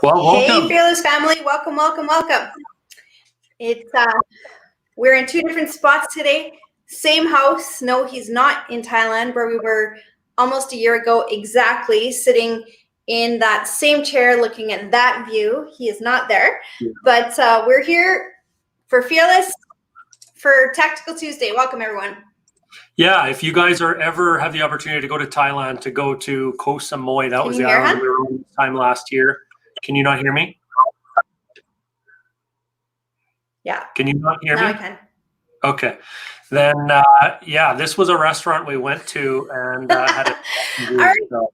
Well, welcome. Hey, Fearless family. Welcome, welcome, welcome. It's we're in two different spots today. Same house. No, he's not in Thailand, where we were almost a year ago exactly, sitting in that same chair looking at that view. He is not there. Yeah. But we're here for Fearless for Tactical Tuesday. Welcome, everyone. Yeah, if you guys are ever have the opportunity to go to Thailand, to go to Koh Samui, that was the island we were on this time last year. Can you not hear me? Yeah. Can you not hear me? Now I can. Okay. Then, yeah, this was a restaurant we went to and had a All right. So.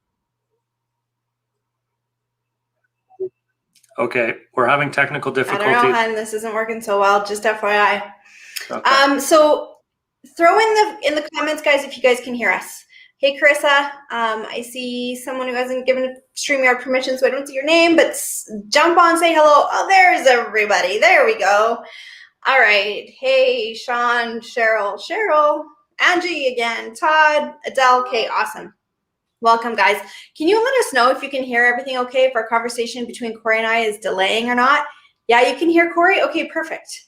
Okay, we're having technical difficulties. I don't know, hon, this isn't working so well, just FYI. Okay. So throw in the comments, guys, if you guys can hear us. Hey, Carissa, I see someone who hasn't given StreamYard permission, so I don't see your name, but jump on, say hello. Oh, there's everybody. There we go. All right. Hey, Sean, Cheryl, Angie again, Todd, Adele. Okay, awesome. Welcome, guys. Can you let us know if you can hear everything okay, if our conversation between Cory and I is delaying or not? Yeah, you can hear Cory? Okay, perfect.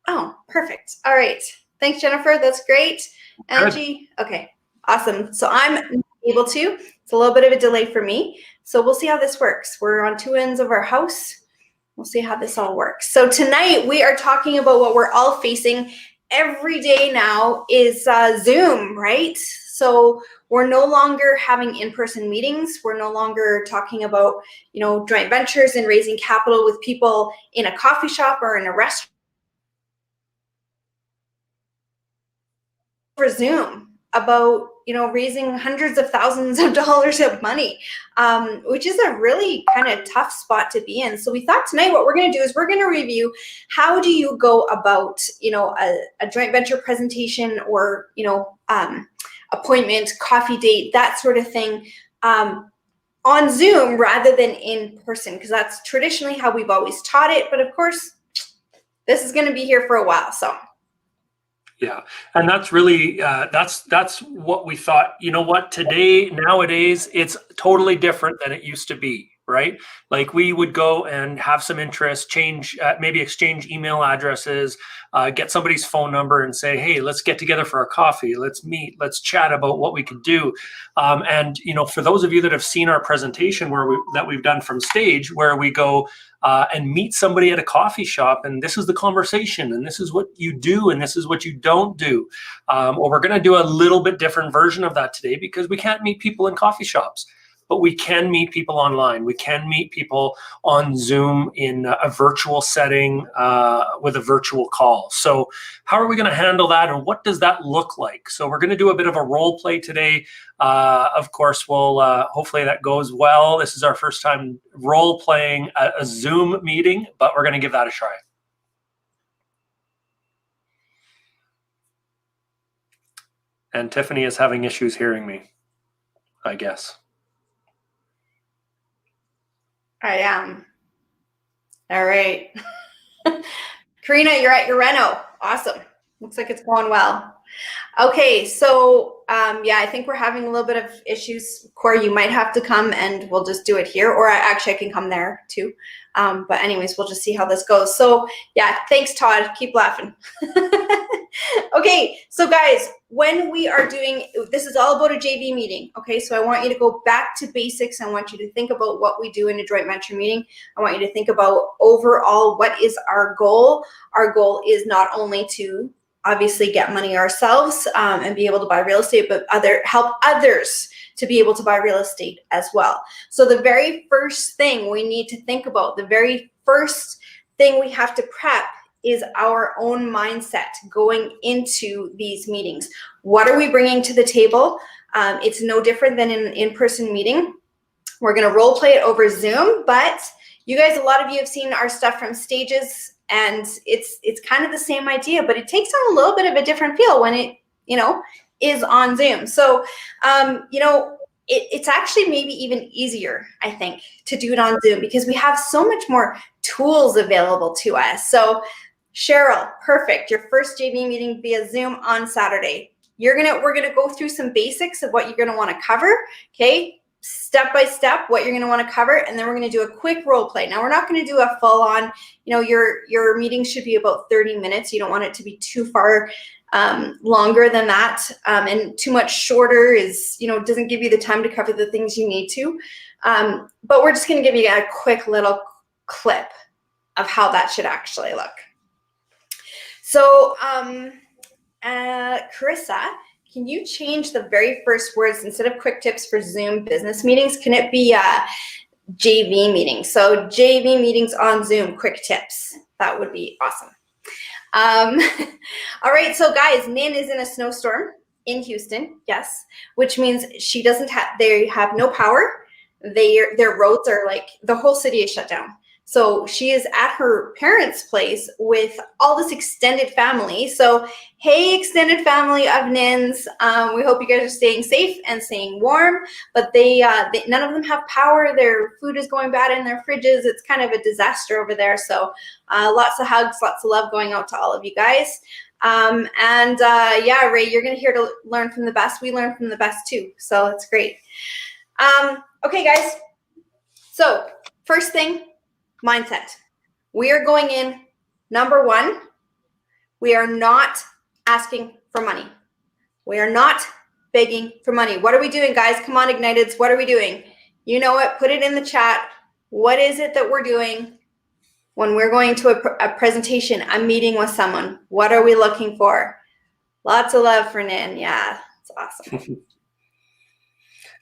Oh, perfect. All right. Thanks, Jennifer. That's great. Angie? Okay, awesome. So I'm able to. It's a little bit of a delay for me. So we'll see how this works. We're on two ends of our house. We'll see how this all works. So tonight we are talking about what we're all facing every day now is Zoom, right? So we're no longer having in-person meetings. We're no longer talking about, joint ventures and raising capital with people in a coffee shop or in a restaurant. For Zoom about, raising hundreds of thousands of dollars of money, which is a really kind of tough spot to be in. So we thought tonight what we're going to do is we're going to review how do you go about, a joint venture presentation or, appointment, coffee date, that sort of thing on Zoom rather than in person, because that's traditionally how we've always taught it. But of course, this is going to be here for a while. So. Yeah, and that's really that's what we thought. You know what? Nowadays, it's totally different than it used to be, right? Like we would go and have some interest, maybe exchange email addresses, get somebody's phone number, and say, "Hey, let's get together for a coffee. Let's meet. Let's chat about what we could do." And for those of you that have seen our presentation that we've done from stage, where we go and meet somebody at a coffee shop, and this is the conversation, and this is what you do, and this is what you don't do. Well, we're going to do a little bit different version of that today because we can't meet people in coffee shops, but we can meet people online. We can meet people on Zoom in a virtual setting with a virtual call. So how are we going to handle that, and what does that look like? So we're going to do a bit of a role play today. Of course, we'll hopefully that goes well. This is our first time role playing a Zoom meeting, but we're going to give that a try. And Tiffany is having issues hearing me, I guess. I am. All right. Karina, you're at your reno. Awesome. Looks like it's going well. Okay, so yeah, I think we're having a little bit of issues. Cory, you might have to come and we'll just do it here, or I can come there too. But anyways, we'll just see how this goes. So yeah, thanks, Todd. Keep laughing. Okay, so guys, when we are doing, this is all about a JV meeting, okay? So I want you to go back to basics. I want you to think about what we do in a joint venture meeting. I want you to think about overall, what is our goal? Our goal is not only to obviously get money ourselves and be able to buy real estate, but help others to be able to buy real estate as well. So the very first thing we need to think about, the very first thing we have to prep is our own mindset going into these meetings. What are we bringing to the table? It's no different than an in-person meeting. We're gonna role play it over Zoom, but you guys, a lot of you have seen our stuff from stages, and it's kind of the same idea, but it takes on a little bit of a different feel when it, is on Zoom. So, it's actually maybe even easier, I think, to do it on Zoom because we have so much more tools available to us. So Cheryl, perfect. Your first JV meeting via Zoom on Saturday. We're gonna go through some basics of what you're gonna want to cover. Okay, step by step what you're going to want to cover, and then we're going to do a quick role play. Now, we're not going to do a full on, your meeting should be about 30 minutes. You don't want it to be too far longer than that, and too much shorter is, doesn't give you the time to cover the things you need to. But we're just going to give you a quick little clip of how that should actually look. So, Carissa, can you change the very first words instead of quick tips for Zoom business meetings? Can it be JV meetings? So JV meetings on Zoom, quick tips. That would be awesome. All right, so guys, Nin is in a snowstorm in Houston, yes, which means she doesn't have, they have no power. Their roads are like, the whole city is shut down. So she is at her parents' place with all this extended family. So, hey, extended family of Nins, we hope you guys are staying safe and staying warm. But none of them have power. Their food is going bad in their fridges. It's kind of a disaster over there. So, lots of hugs, lots of love going out to all of you guys. Yeah, Ray, you're going to hear to learn from the best. We learn from the best too. So it's great. Okay, guys. So first thing. Mindset. We are going in, number one, we are not asking for money. We are not begging for money. What are we doing, guys? Come on, Igniteds. What are we doing? You know it. Put it in the chat. What is it that we're doing when we're going to a presentation, a meeting with someone? What are we looking for? Lots of love for Nin. Yeah, it's awesome.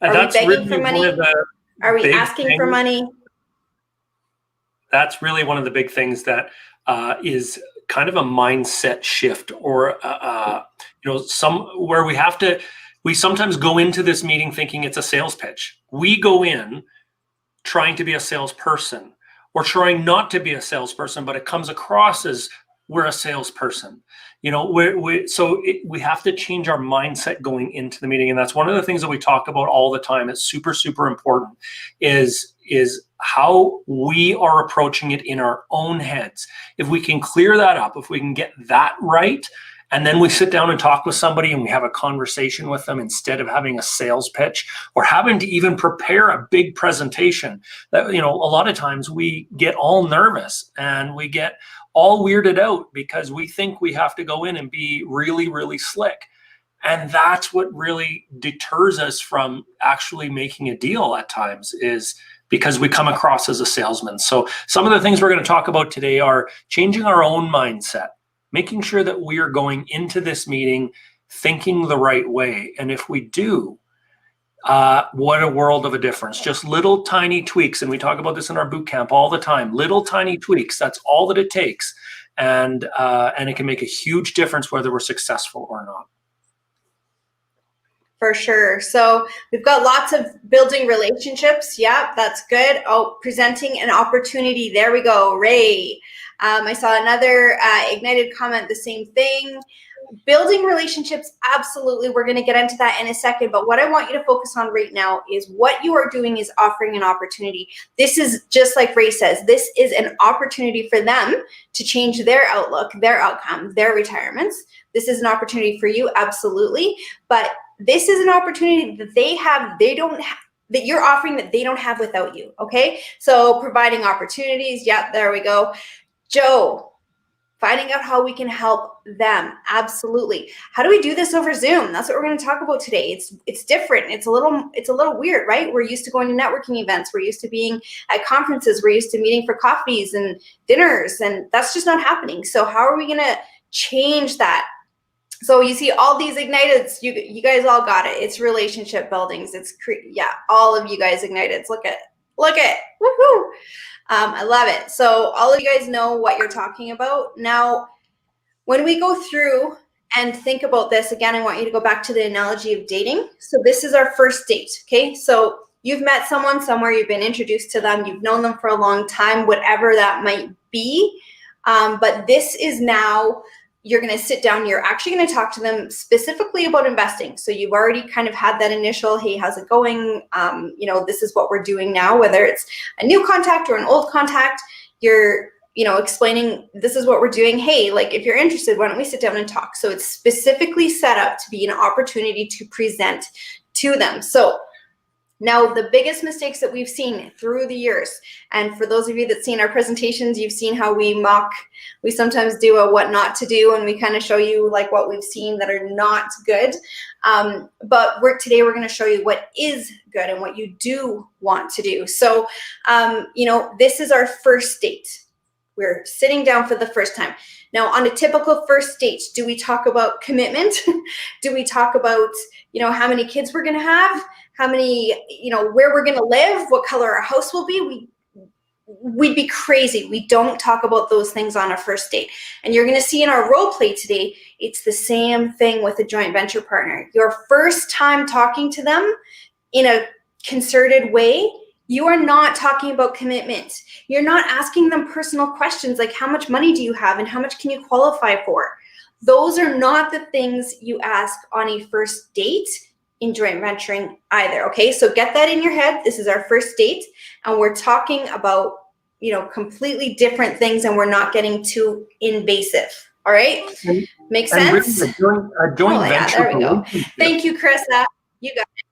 And are that's we begging really for money? Are we asking for money? That's really one of the big things that is kind of a mindset shift, or where we sometimes go into this meeting thinking it's a sales pitch. We go in trying to be a salesperson, or trying not to be a salesperson, but it comes across as we're a salesperson. We have to change our mindset going into the meeting, and that's one of the things that we talk about all the time. It's super, super important. Is how we are approaching it in our own heads. If we can clear that up, if we can get that right, and then we sit down and talk with somebody and we have a conversation with them instead of having a sales pitch or having to even prepare a big presentation, that, a lot of times we get all nervous and we get all weirded out because we think we have to go in and be really, really slick. And that's what really deters us from actually making a deal at times, is because we come across as a salesman. So some of the things we're going to talk about today are changing our own mindset, making sure that we are going into this meeting thinking the right way. And if we do, what a world of a difference. Just little tiny tweaks. And we talk about this in our boot camp all the time. Little tiny tweaks. That's all that it takes. And it can make a huge difference whether we're successful or not. For sure. So we've got lots of building relationships. Yeah, that's good. Oh, presenting an opportunity. There we go. Ray. I saw another Ignited comment, the same thing. Building relationships, absolutely. We're going to get into that in a second. But what I want you to focus on right now is what you are doing is offering an opportunity. This is just like Ray says, this is an opportunity for them to change their outlook, their outcome, their retirements. This is an opportunity for you, absolutely. But this is an opportunity that that you're offering that they don't have without you, okay? So providing opportunities, yeah, there we go. Joe, finding out how we can help them, absolutely. How do we do this over Zoom? That's what we're going to talk about today. It's different. It's a little weird, right? We're used to going to networking events. We're used to being at conferences. We're used to meeting for coffees and dinners, and that's just not happening. So how are we going to change that? So you see all these Igniteds, you guys all got it. It's relationship buildings. All of you guys Igniteds. Look at, woohoo. I love it. So all of you guys know what you're talking about. Now, when we go through and think about this, again, I want you to go back to the analogy of dating. So this is our first date, okay? So you've met someone somewhere, you've been introduced to them, you've known them for a long time, whatever that might be. But this is now, you're going to sit down, you're actually going to talk to them specifically about investing. So you've already kind of had that initial, hey, how's it going? This is what we're doing now, whether it's a new contact or an old contact, you're, explaining this is what we're doing. Hey, like if you're interested, why don't we sit down and talk? So it's specifically set up to be an opportunity to present to them. So Now, the biggest mistakes that we've seen through the years, and for those of you that seen our presentations, you've seen how we sometimes do a what not to do, and we kind of show you like what we've seen that are not good. But today we're going to show you what is good and what you do want to do. So, this is our first date. We're sitting down for the first time. Now, on a typical first date, do we talk about commitment? Do we talk about, how many kids we're going to have? How many, where we're going to live? What color our house will be? We'd be crazy. We don't talk about those things on a first date. And you're going to see in our role play today, it's the same thing with a joint venture partner. Your first time talking to them in a concerted way, you are not talking about commitment. You're not asking them personal questions like how much money do you have and how much can you qualify for? Those are not the things you ask on a first date in joint venturing either, okay? So get that in your head. This is our first date, and we're talking about, completely different things, and we're not getting too invasive, all right? Makes sense? Really a joint venture. There we go. Thank you, Carissa. You got it.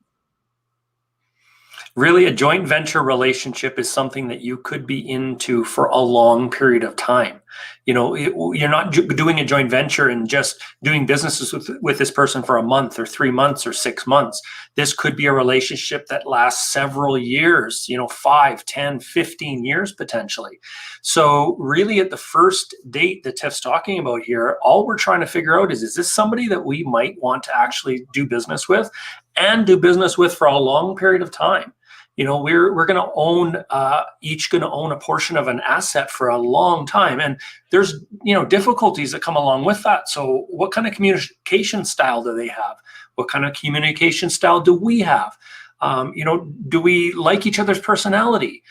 Really, a joint venture relationship is something that you could be into for a long period of time. You're not doing a joint venture and just doing businesses with this person for a month or 3 months or 6 months. This could be a relationship that lasts several years, 5, 10, 15 years potentially. So really at the first date that Tiff's talking about here, all we're trying to figure out is this somebody that we might want to actually do business with and do business with for a long period of time? We're going to own, each going to own a portion of an asset for a long time. And there's, difficulties that come along with that. So what kind of communication style do they have? What kind of communication style do we have? Do we like each other's personality?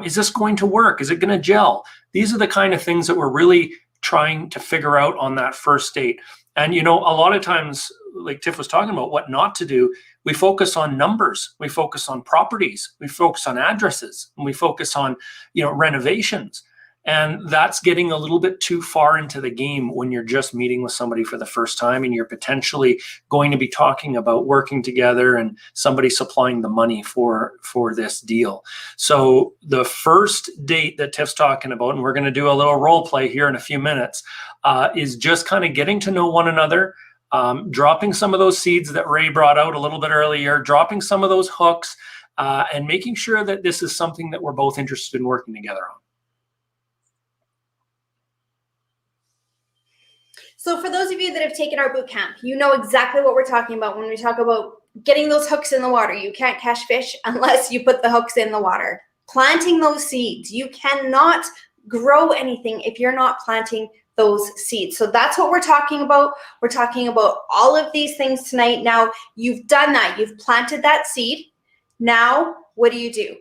Is this going to work? Is it going to gel? These are the kind of things that we're really trying to figure out on that first date. And, a lot of times, like Tiff was talking about, what not to do, we focus on numbers, we focus on properties, we focus on addresses, and we focus on, renovations. And that's getting a little bit too far into the game when you're just meeting with somebody for the first time and you're potentially going to be talking about working together and somebody supplying the money for this deal. So the first date that Tiff's talking about, and we're going to do a little role play here in a few minutes, is just kind of getting to know one another, dropping some of those seeds that Ray brought out a little bit earlier, dropping some of those hooks, and making sure that this is something that we're both interested in working together on. So for those of you that have taken our boot camp, you know exactly what we're talking about when we talk about getting those hooks in the water. You can't catch fish unless you put the hooks in the water. Planting those seeds. You cannot grow anything if you're not planting those seeds. So that's what we're talking about. We're talking about all of these things tonight. Now, you've done that. You've planted that seed. Now, what do?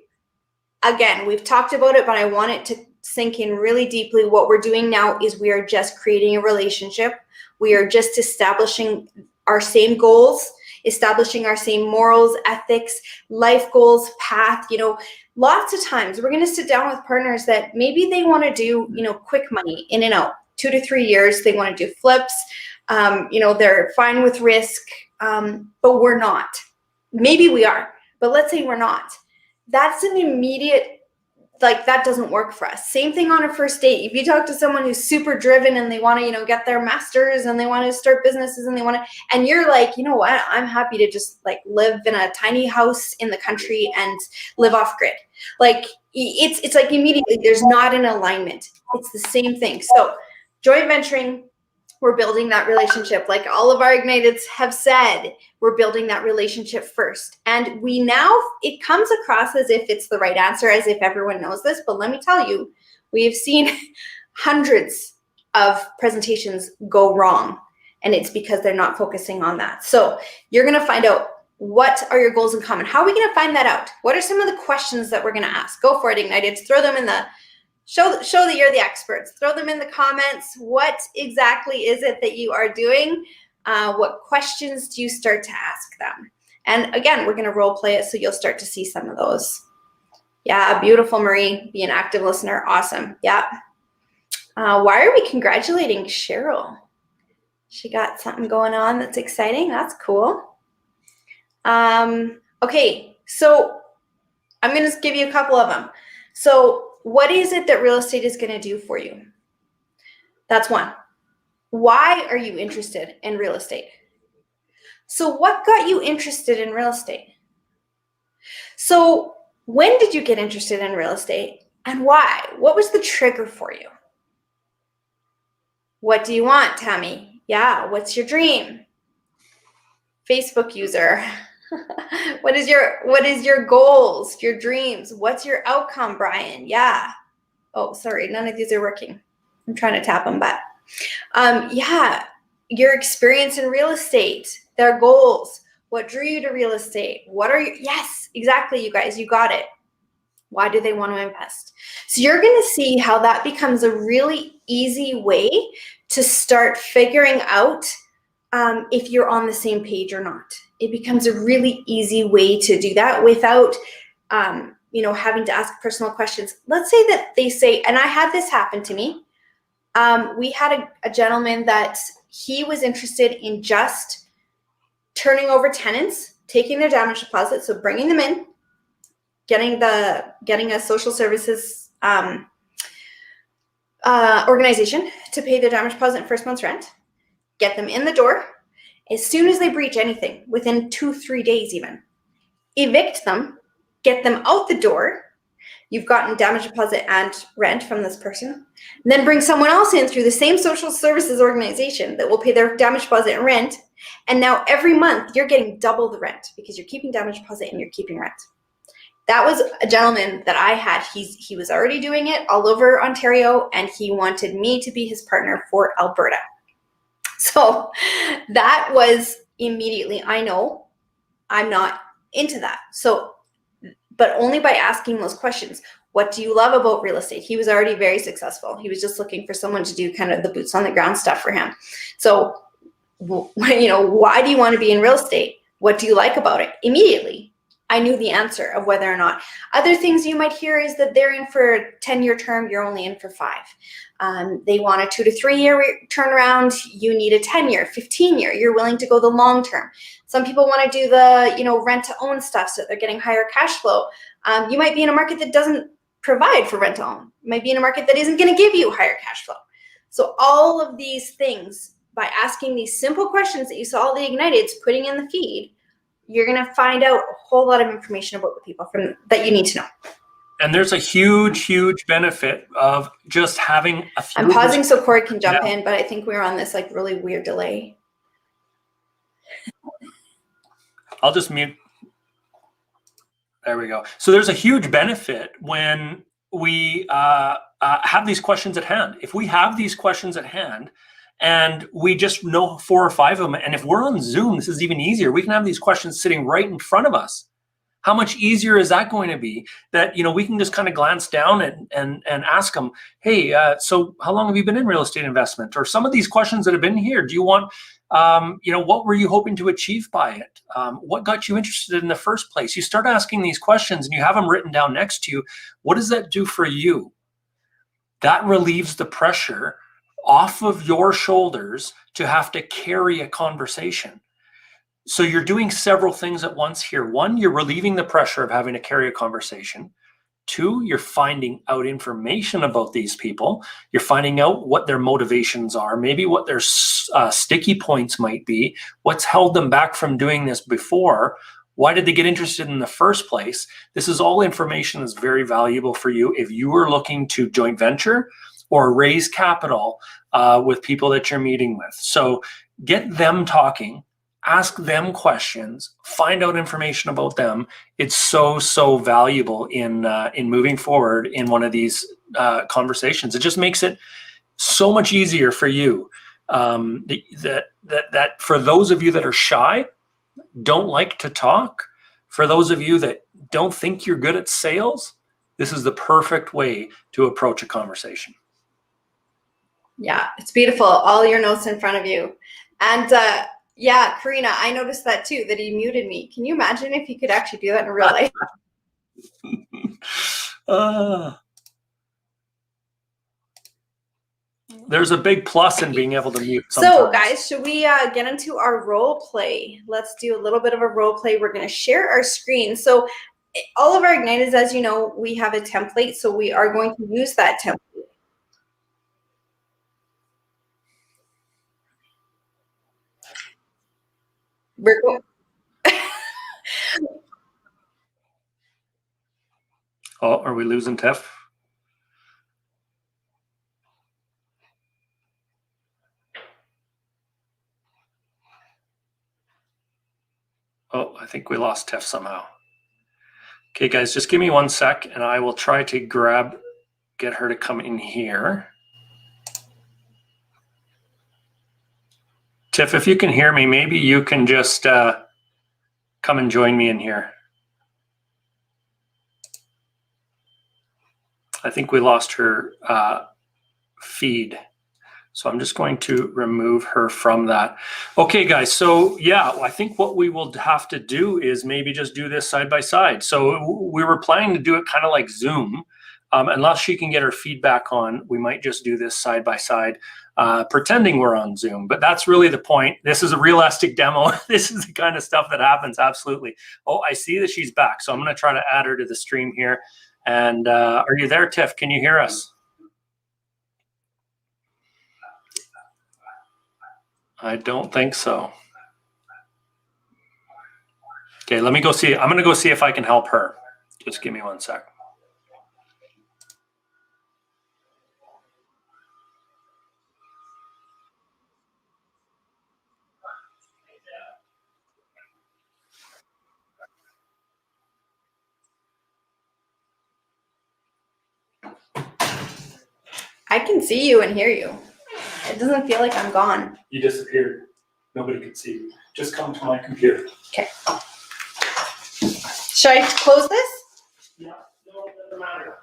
Again, we've talked about it, but I want it to sink in really deeply. What we're doing now is we are just creating a relationship. We are just establishing our same goals, establishing our same morals, ethics, life goals, path. Lots of times we're going to sit down with partners that maybe they want to do, quick money in and out, 2 to 3 years. They want to do flips. They're fine with risk, but we're not. Maybe we are, but let's say we're not. That's an immediate, that doesn't work for us. Same thing on a first date. If you talk to someone who's super driven and they want to, get their masters and they want to start businesses and you're like, you know what, I'm happy to just live in a tiny house in the country and live off grid. It's like immediately there's not an alignment. It's the same thing. So joint venturing, we're building that relationship. Like all of our Igniteds have said, we're building that relationship first. And it comes across as if it's the right answer, as if everyone knows this. But let me tell you, we have seen hundreds of presentations go wrong. And it's because they're not focusing on that. So you're going to find out, what are your goals in common? How are we going to find that out? What are some of the questions that we're going to ask? Go for it, Igniteds. Throw them in the Show that you're the experts. Throw them in the comments. What exactly is it that you are doing? What questions do you start to ask them? And again, we're going to role play it so you'll start to see some of those. Yeah, beautiful, Marie. Be an active listener. Awesome. Yeah. Why are we congratulating Cheryl? She got something going on that's exciting. That's cool. Okay, so I'm going to give you a couple of them. So what is it that real estate is going to do for you? That's one. Why are you interested in real estate? So what got you interested in real estate? So when did you get interested in real estate and why? What was the trigger for you? What do you want, Tammy? Yeah, what's your dream? Facebook user. What is your goals, your dreams? What's your outcome, Brian? Yeah. Oh, sorry, none of these are working. I'm trying to tap them, but yeah, your experience in real estate, their goals. What drew you to real estate? What are you? Yes, exactly, you guys, you got it. Why do they want to invest? So you're going to see how that becomes a really easy way to start figuring out if you're on the same page or not. It becomes a really easy way to do that without, having to ask personal questions. Let's say that they say, and I had this happen to me. We had a gentleman that he was interested in just turning over tenants, taking their damage deposit, so bringing them in, getting a social services organization to pay their damage deposit and first month's rent, get them in the door. As soon as they breach anything, within 2-3 days even, evict them, get them out the door. You've gotten damage deposit and rent from this person. And then bring someone else in through the same social services organization that will pay their damage deposit and rent. And now every month you're getting double the rent because you're keeping damage deposit and you're keeping rent. That was a gentleman that I had. He was already doing it all over Ontario, and he wanted me to be his partner for Alberta. So that was immediately, I know I'm not into that. So, but only by asking those questions. What do you love about real estate? He was already very successful. He was just looking for someone to do kind of the boots on the ground stuff for him. So, why do you want to be in real estate? What do you like about it? Immediately, I knew the answer of whether or not. Other things you might hear is that they're in for a 10-year term, you're only in for 5. They want a 2 to 3 year turnaround, you need a 10-year, 15-year, you're willing to go the long term. Some people want to do the rent to own stuff so they're getting higher cash flow. You might be in a market that doesn't provide for rent to own. You might be in a market that isn't going to give you higher cash flow. So all of these things, by asking these simple questions that you saw the Igniteds putting in the feed, you're going to find out a whole lot of information about the people that you need to know. And there's a huge, huge benefit of just having a few. I'm pausing so Cory can jump in, but I think we're on this really weird delay. I'll just mute. There we go. So there's a huge benefit when we have these questions at hand. If we have these questions at hand, and we just know 4 or 5 of them. And if we're on Zoom, this is even easier. We can have these questions sitting right in front of us. How much easier is that going to be? That, we can just kind of glance down and ask them, hey, so how long have you been in real estate investment? Or some of these questions that have been here, do you want, what were you hoping to achieve by it? What got you interested in the first place? You start asking these questions and you have them written down next to you. What does that do for you? That relieves the pressure off of your shoulders to have to carry a conversation. So you're doing several things at once here. 1, you're relieving the pressure of having to carry a conversation. 2, you're finding out information about these people. You're finding out what their motivations are, maybe what their sticky points might be, what's held them back from doing this before. Why did they get interested in the first place? This is all information that's very valuable for you if you are looking to joint venture or raise capital with people that you're meeting with. So get them talking, ask them questions, find out information about them. It's so valuable in moving forward in one of these conversations. It just makes it so much easier for you. That for those of you that are shy, don't like to talk, for those of you that don't think you're good at sales, this is the perfect way to approach a conversation. Yeah, it's beautiful. All your notes in front of you. And yeah, Karina, I noticed that too, that he muted me. Can you imagine if he could actually do that in real life? There's a big plus in being able to mute sometimes. So guys, should we get into our role play? Let's do a little bit of a role play. We're going to share our screen. So all of our Igniteds, as you know, we have a template, so we are going to use that template. We're going. Oh, are we losing Tiff? Oh, I think we lost Tiff somehow. Okay, guys, just give me 1 sec and I will try to get her to come in here. Tiff, if you can hear me, maybe you can just come and join me in here. I think we lost her feed. So I'm just going to remove her from that. Okay, guys. So yeah, I think what we will have to do is maybe just do this side by side. So we were planning to do it kind of like Zoom. Unless she can get her feedback on, we might just do this side by side, pretending we're on Zoom. But that's really the point. This is a realistic demo. This is the kind of stuff that happens. Absolutely. Oh, I see that she's back. So I'm going to try to add her to the stream here. And are you there, Tiff? Can you hear us? I don't think so. Okay, let me go see. I'm going to go see if I can help her. Just give me 1 sec. I can see you and hear you. It doesn't feel like I'm gone. You disappeared. Nobody could see you. Just come to my computer. Okay. Should I close this? Yeah, no, it doesn't matter.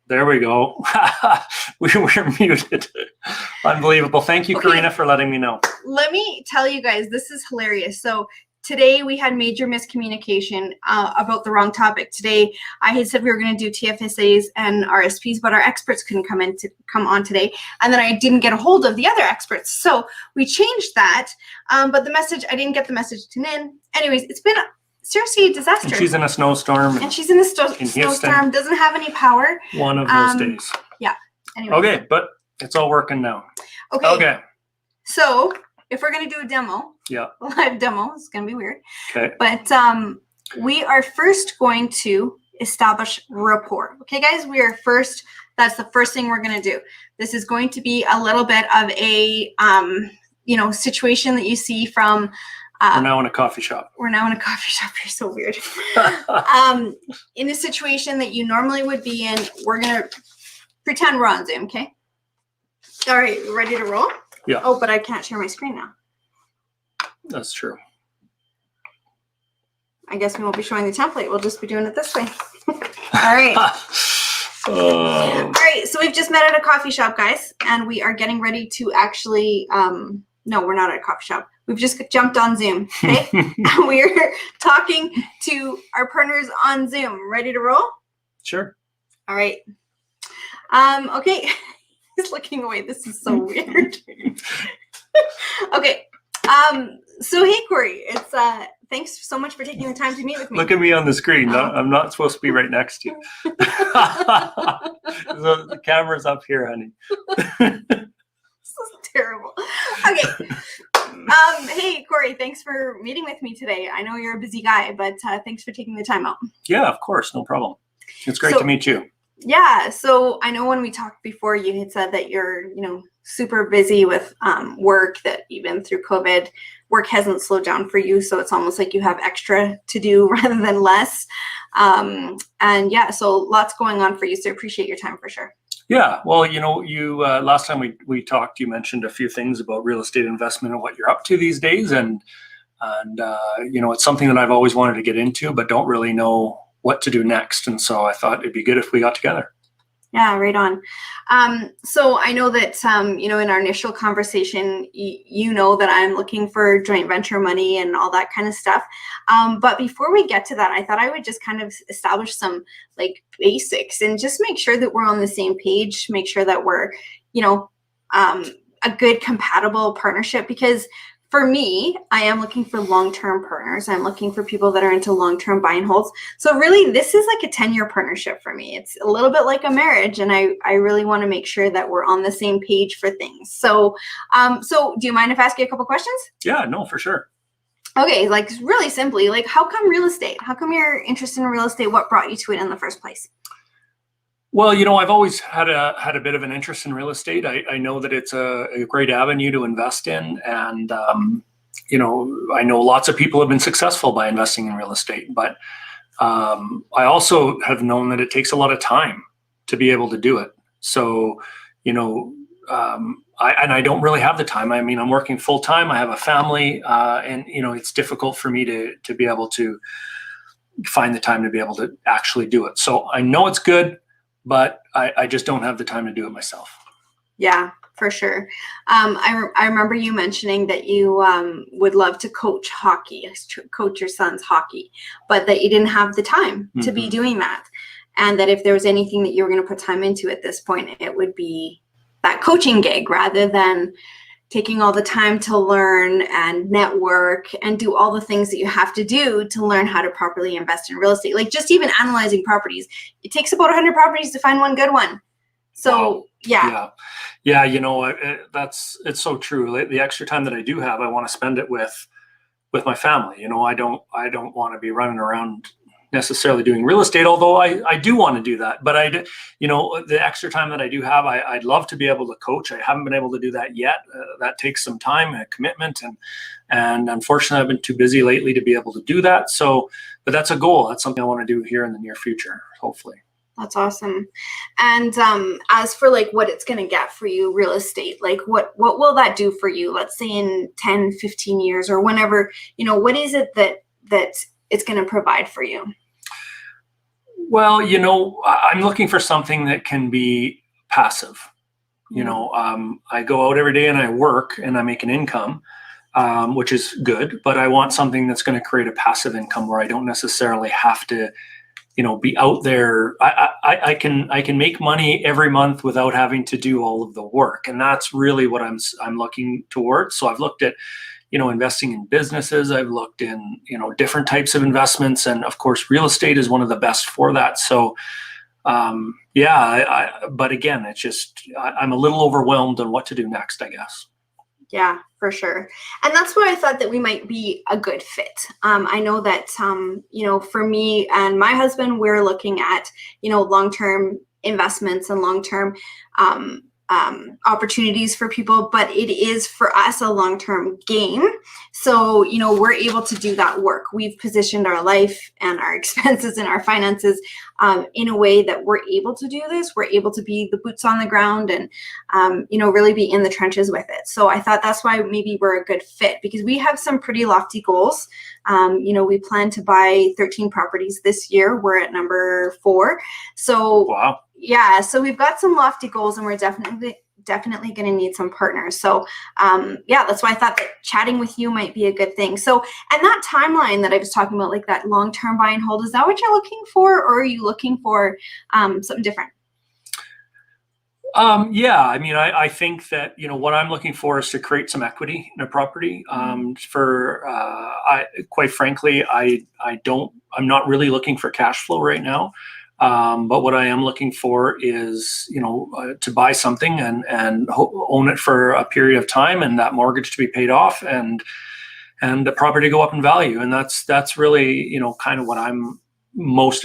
There we go. we were muted. Unbelievable. Thank you, Okay. Karina, for letting me know. Let me tell you guys, this is hilarious. So today we had major miscommunication about the wrong topic. Today I had said we were going to do TFSAs and RSPs, but our experts couldn't come on today. And then I didn't get a hold of the other experts. So we changed that. But the message, I didn't get the message to Nin. Anyways, it's been seriously a disaster. And she's in a snowstorm. And she's in a snowstorm, doesn't have any power. One of those days. Yeah. Anyways. Okay, but it's all working now. Okay. So if we're going to do a demo, yeah, a live demo, it's going to be weird. Okay. But we are first going to establish rapport. Okay, guys, that's the first thing we're going to do. This is going to be a little bit of a, situation that you see from. We're now in a coffee shop. We're now in a coffee shop. You're so weird. In a situation that you normally would be in, we're going to pretend we're on Zoom, okay? All right, ready to roll? Yeah. Oh, but I can't share my screen now. That's true. I guess we won't be showing the template. We'll just be doing it this way. All right. All right, so we've just met at a coffee shop, guys, and we are getting ready to actually, no, we're not at a coffee shop. We've just jumped on Zoom, okay? And we're talking to our partners on Zoom. Ready to roll? Sure. All right. Okay. He's looking away. This is so weird. Okay. So hey, Cory, it's thanks so much for taking the time to meet with me. Look at me on the screen. No, I'm not supposed to be right next to you. So the camera's up here, honey. This is terrible. Okay. Hey, Cory, thanks for meeting with me today. I know you're a busy guy, but thanks for taking the time out. Yeah, of course. No problem. It's great to meet you. Yeah. So I know when we talked before, you had said that you're, super busy with work, that even through COVID, work hasn't slowed down for you. So it's almost like you have extra to do rather than less. And yeah, so lots going on for you. So I appreciate your time for sure. Yeah, well, you last time we talked, you mentioned a few things about real estate investment and what you're up to these days, and it's something that I've always wanted to get into, but don't really know what to do next. And so I thought it'd be good if we got together. Yeah, right on. So I know that, in our initial conversation, you know that I'm looking for joint venture money and all that kind of stuff. But before we get to that, I thought I would just kind of establish some like basics and just make sure that we're on the same page, make sure that we're, a good compatible partnership, because for me, I am looking for long-term partners. I'm looking for people that are into long-term buy and holds. So really, this is like a 10-year partnership for me. It's a little bit like a marriage, and I really want to make sure that we're on the same page for things. So, so do you mind if I ask you a couple questions? Yeah, no, for sure. Okay, like really simply, like how come real estate? How come you're interested in real estate? What brought you to it in the first place? Well, I've always had a bit of an interest in real estate. I know that it's a great avenue to invest in, and I know lots of people have been successful by investing in real estate, but I also have known that it takes a lot of time to be able to do it. So, I don't really have the time. I mean, I'm working full time. I have a family, and it's difficult for me to be able to find the time to be able to actually do it. So I know it's good, but I just don't have the time to do it myself. Yeah, for sure. I remember you mentioning that you would love to coach hockey, coach your son's hockey, but that you didn't have the time to be doing that. And that if there was anything that you were going to put time into at this point, it would be that coaching gig rather than taking all the time to learn and network and do all the things that you have to do to learn how to properly invest in real estate. Like just even analyzing properties, it takes about 100 properties to find one good one. So wow. yeah. It's so true. The extra time that I do have, I want to spend it with my family. I don't want to be running around necessarily doing real estate, although I do want to do that. But the extra time that I do have, I'd love to be able to coach. I haven't been able to do that yet. That takes some time and a commitment, and unfortunately, I've been too busy lately to be able to do that. So, but that's a goal. That's something I want to do here in the near future, hopefully. That's awesome. And as for like what it's going to get for you, real estate, like what will that do for you? Let's say in 10, 15 years or whenever, what is it that it's going to provide for you? Well, I'm looking for something that can be passive. I go out every day and I work and I make an income, which is good, but I want something that's going to create a passive income where I don't necessarily have to be out there. I can make money every month without having to do all of the work, and that's really what I'm looking towards. So I've looked at investing in businesses. I've looked in different types of investments, and of course, real estate is one of the best for that. So but again, it's just I'm a little overwhelmed on what to do next, I guess. Yeah, for sure. And that's why I thought that we might be a good fit. I know that, for me and my husband, we're looking at, long-term investments and long-term opportunities for people, but it is for us a long-term game. So, we're able to do that work. We've positioned our life and our expenses and our finances in a way that we're able to do this. We're able to be the boots on the ground and, really be in the trenches with it. So I thought that's why maybe we're a good fit, because we have some pretty lofty goals. We plan to buy 13 properties this year. We're at number 4. So wow. Yeah, so we've got some lofty goals, and we're definitely going to need some partners. So that's why I thought that chatting with you might be a good thing. So, and that timeline that I was talking about, like that long-term buy and hold, is that what you're looking for, or are you looking for something different? I mean, I think that, what I'm looking for is to create some equity in a property. Quite frankly, I'm not really looking for cash flow right now. But what I am looking for is, to buy something and own it for a period of time, and that mortgage to be paid off, and the property go up in value. And that's really, kind of what I'm most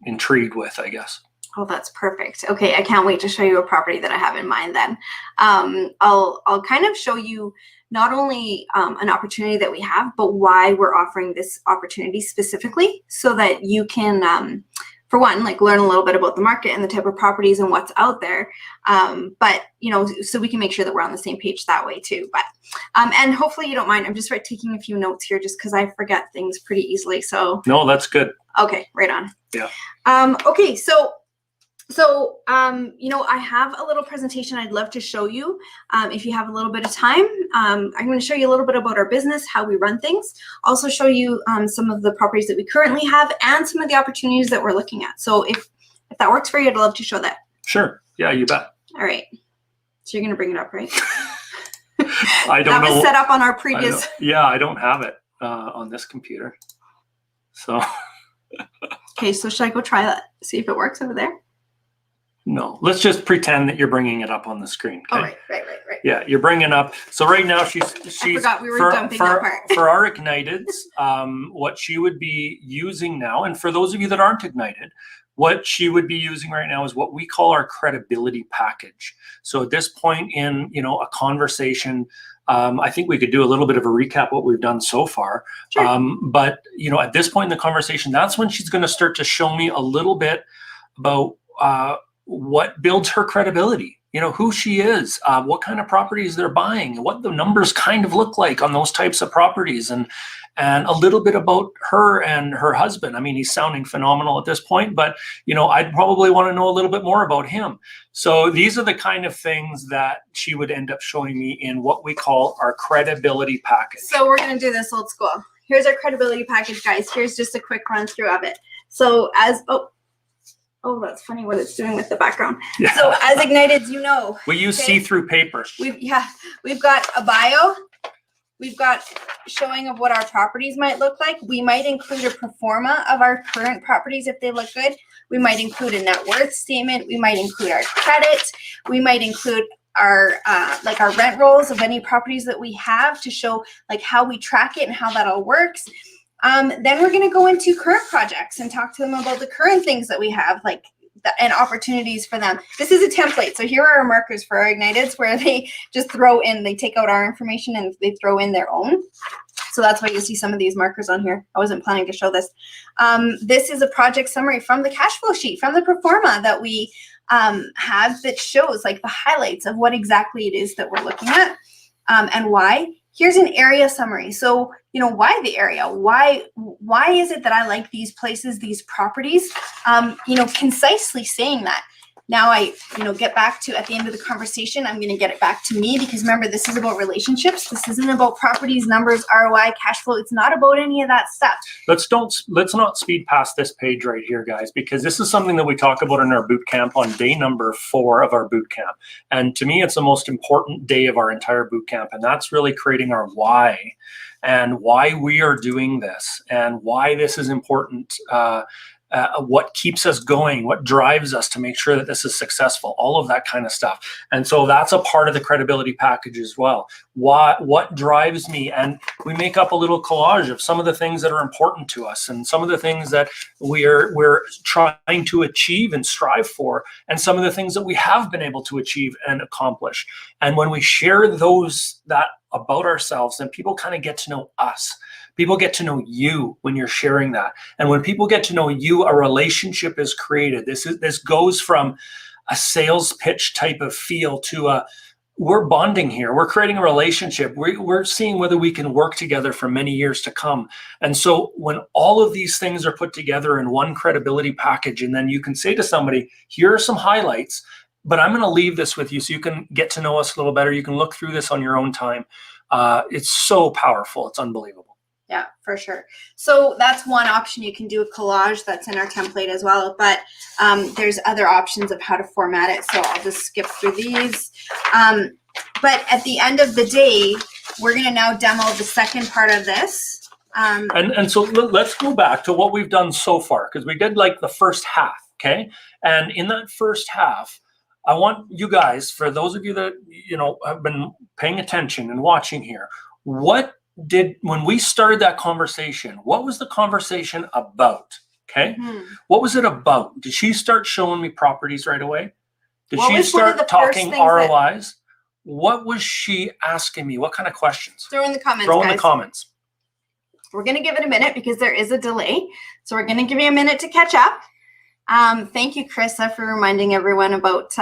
intrigued with, I guess. Oh, that's perfect. Okay, I can't wait to show you a property that I have in mind then. I'll kind of show you not only an opportunity that we have, but why we're offering this opportunity specifically, so that you can, for one, like learn a little bit about the market and the type of properties and what's out there. But, you know, so we can make sure that we're on the same page that way too. But, and hopefully you don't mind, I'm just taking a few notes here just because I forget things pretty easily. So no, that's good. Okay, right on. Yeah. Okay, so you know, I have a little presentation I'd love to show you if you have a little bit of time. I'm going to show you a little bit about our business, how we run things. Also show you some of the properties that we currently have and some of the opportunities that we're looking at. So if that works for you, I'd love to show that. Sure. Yeah, you bet. All right. So you're going to bring it up, right? I don't know. That was set up on our previous. Yeah, I don't have it on this computer. So. Okay, so should I go try that? See if it works over there? No, let's just pretend that you're bringing it up on the screen. Okay? Oh, right. Yeah, you're bringing up. So right now she's I forgot we were dumping that part. For our igniteds, what she would be using now, and for those of you that aren't ignited, what she would be using right now is what we call our credibility package. So at this point in, you know, a conversation, I think we could do a little bit of a recap what we've done so far. Sure. But you know, at this point in the conversation, that's when she's going to start to show me a little bit about what builds her credibility. You know, who she is, what kind of properties they're buying, what the numbers kind of look like on those types of properties, and a little bit about her and her husband. I mean, he's sounding phenomenal at this point, but you know, I'd probably want to know a little bit more about him. So these are the kind of things that she would end up showing me in what we call our credibility package. So we're going to do this old school. Here's our credibility package, guys. Here's just a quick run through of it. So oh, that's funny what it's doing with the background. Yeah. So as igniteds, you know, we use see-through paper. We've got a bio. We've got showing of what our properties might look like. We might include a pro forma of our current properties if they look good. We might include a net worth statement. We might include our credit. We might include our like our rent rolls of any properties that we have to show like how we track it and how that all works. Then we're going to go into current projects and talk to them about the current things that we have, like and opportunities for them. This is a template. So here are our markers for our igniteds where they just throw in, they take out our information and they throw in their own. So that's why you see some of these markers on here. I wasn't planning to show this. This is a project summary from the cash flow sheet, from the pro forma that we have that shows like the highlights of what exactly it is that we're looking at and why. Here's an area summary. So, you know, why the area? Why is it that I like these places, these properties? You know, concisely saying that. Now I, you know, get back to, at the end of the conversation, I'm going to get it back to me because remember, this is about relationships. This isn't about properties, numbers, ROI, cash flow. It's not about any of that stuff. Let's not speed past this page right here, guys, because this is something that we talk about in our boot camp on day number 4 of our boot camp. And to me, it's the most important day of our entire boot camp. And that's really creating our why and why we are doing this and why this is important. What keeps us going, what drives us to make sure that this is successful, all of that kind of stuff. And so that's a part of the credibility package as well. What drives me? And we make up a little collage of some of the things that are important to us and some of the things that we're trying to achieve and strive for, and some of the things that we have been able to achieve and accomplish. And when we share that about ourselves, then people kind of get to know us. People get to know you when you're sharing that. And when people get to know you, a relationship is created. This goes from a sales pitch type of feel to we're bonding here. We're creating a relationship. We're seeing whether we can work together for many years to come. And so when all of these things are put together in one credibility package, and then you can say to somebody, here are some highlights, but I'm going to leave this with you so you can get to know us a little better. You can look through this on your own time. It's so powerful. It's unbelievable. Yeah, for sure. So that's one option. You can do a collage that's in our template as well, but there's other options of how to format it. So I'll just skip through these. But at the end of the day, we're going to now demo the second part of this. And so let's go back to what we've done so far, because we did like the first half, okay? And in that first half, I want you guys, for those of you that, you know, have been paying attention and watching here, when we started that conversation, what was the conversation about? Okay. Mhm. What was it about? Did she start showing me properties right away? Did What she was one of start the first talking things ROIs? What was she asking me? What kind of questions? Throw in the comments, Throw in guys. the comments. We're going to give it a minute because there is a delay. So we're going to give you a minute to catch up. Thank you, Carissa, for reminding everyone about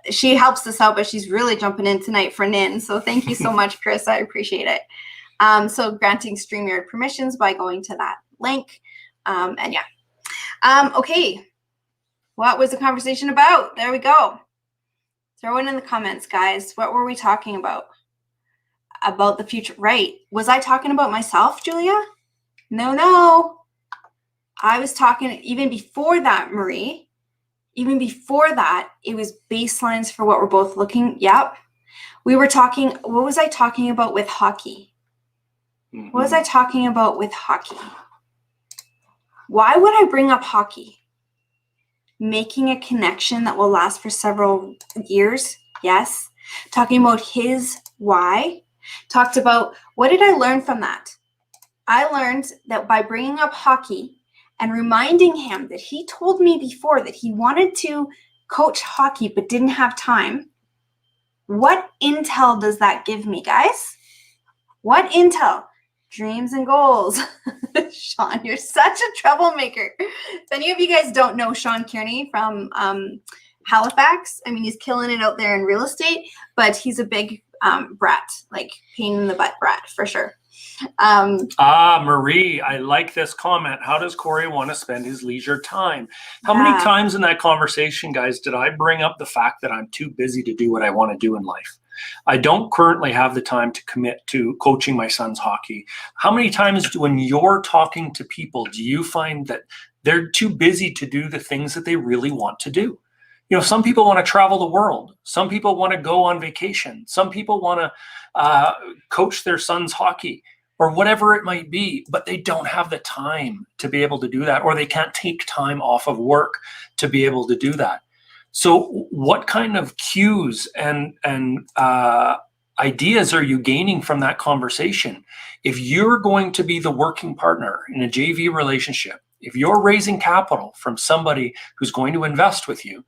she helps us out, but she's really jumping in tonight for NIN. So thank you so much, Chris. I appreciate it. So granting StreamYard permissions by going to that link. And yeah. Okay. What was the conversation about? There we go. Throw it in the comments, guys. What were we talking about? About the future. Right. Was I talking about myself, Julia? No. I was talking even before that, Marie. Even before that, it was baselines for what we're both looking. Yep. We were talking. What was I talking about with hockey? Mm-hmm. What was I talking about with hockey? Why would I bring up hockey? Making a connection that will last for several years. Yes. Talking about his why. Talked about what did I learn from that? I learned that by bringing up hockey and reminding him that he told me before that he wanted to coach hockey but didn't have time. What intel does that give me, guys? What intel? Dreams and goals. Sean, you're such a troublemaker. If any of you guys don't know Sean Kearney from Halifax, I mean, he's killing it out there in real estate, but he's a big brat, like pain in the butt brat for sure. Marie, I like this comment. How does Cory want to spend his leisure time? How many times in that conversation, guys, did I bring up the fact that I'm too busy to do what I want to do in life? I don't currently have the time to commit to coaching my son's hockey. How many times when you're talking to people, do you find that they're too busy to do the things that they really want to do? You know, some people want to travel the world. Some people want to go on vacation. Some people want to coach their son's hockey or whatever it might be, but they don't have the time to be able to do that, or they can't take time off of work to be able to do that. So what kind of cues and ideas are you gaining from that conversation? If you're going to be the working partner in a JV relationship, if you're raising capital from somebody who's going to invest with you,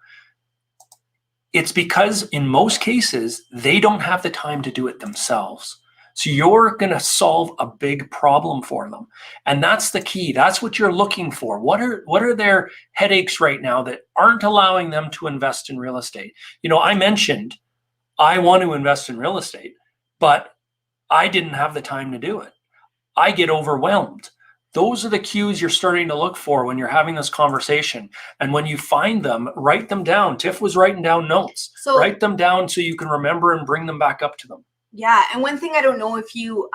it's because in most cases, they don't have the time to do it themselves. So you're going to solve a big problem for them. And that's the key. That's what you're looking for. What are their headaches right now that aren't allowing them to invest in real estate? You know, I mentioned I want to invest in real estate, but I didn't have the time to do it. I get overwhelmed. Those are the cues you're starting to look for when you're having this conversation. And when you find them, write them down. Tiff was writing down notes. So, write them down so you can remember and bring them back up to them. Yeah, and one thing I don't know if you